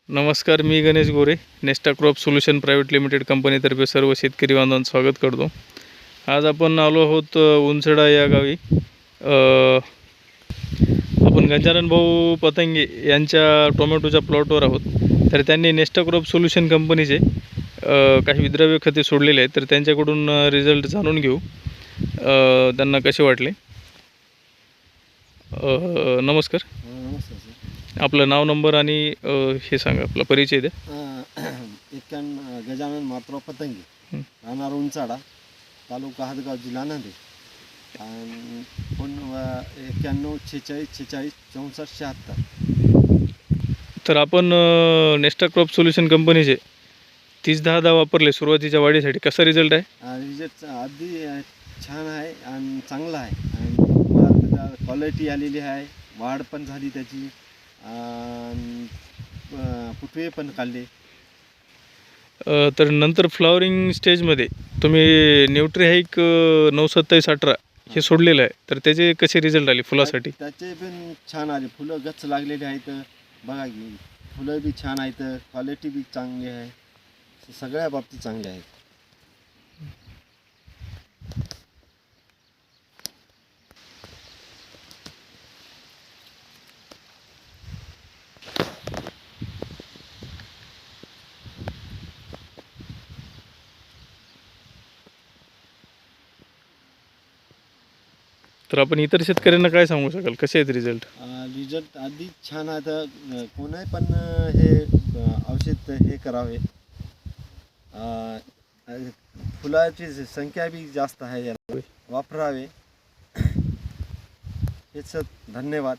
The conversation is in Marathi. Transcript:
नमस्कार, मी गणेश गोरे, नेस्टा क्रॉप सोल्यूशन प्रायव्हेट लिमिटेड कंपनीतर्फे सर्व शेतकरी बांधवांचं स्वागत करतो. आज आपण आलो आहोत उंचडा या गावी. आपण गजानन भाऊ पतंगे यांच्या टोमॅटोच्या प्लॉटवर आहोत. तर त्यांनी नेस्टा क्रॉप सोल्यूशन कंपनीचे काही विद्राव्य खते सोडलेले आहेत, तर त्यांच्याकडून रिझल्ट जाणून घेऊ त्यांना कसे वाटले. नमस्कार. आपलं नाव, नंबर आणि हे सांगा, आपला परिचय द्या. गजानन मातराव पतंगे, राहणार उंचाडा, तालुका हदगाव, जिल्हा नांदेड. आणि फोन 91 46 46 64 76. तर आपण नेस्टा क्रॉप सोल्यूशन कंपनीचे 30-10-10 वापरले सुरुवातीच्या वाढीसाठी. कसा रिझल्ट आहे? रिझल्ट अगदी छान आहे आणि चांगला आहे. आणि मला त्याच्या क्वालिटी आलेली आहे, वाढ पण झाली त्याची, फुटवे पण काढले. तर नंतर फ्लॉवरिंग स्टेजमध्ये तुम्ही न्यूट्रीहाइक 927-18 हे सोडलेलं आहे, तर त्याचे कसे रिझल्ट आले फुलासाठी? त्याचे पण छान आले. फुलं गच्च लागलेले आहेत, बघा की फुलं बी छान आहेत, क्वालिटी बी चांगली आहे, सगळ्या बाबतीत चांगले आहेत. तर आपण इतर शेतकऱ्यांना काय सांगू शकाल, कसे आहेत रिझल्ट? रिझल्ट आधी छान आहे. तर कोणी पण हे औषध हे करावे. फुलाची संख्या बी जास्त आहे, याला वापरावे. हेच. धन्यवाद.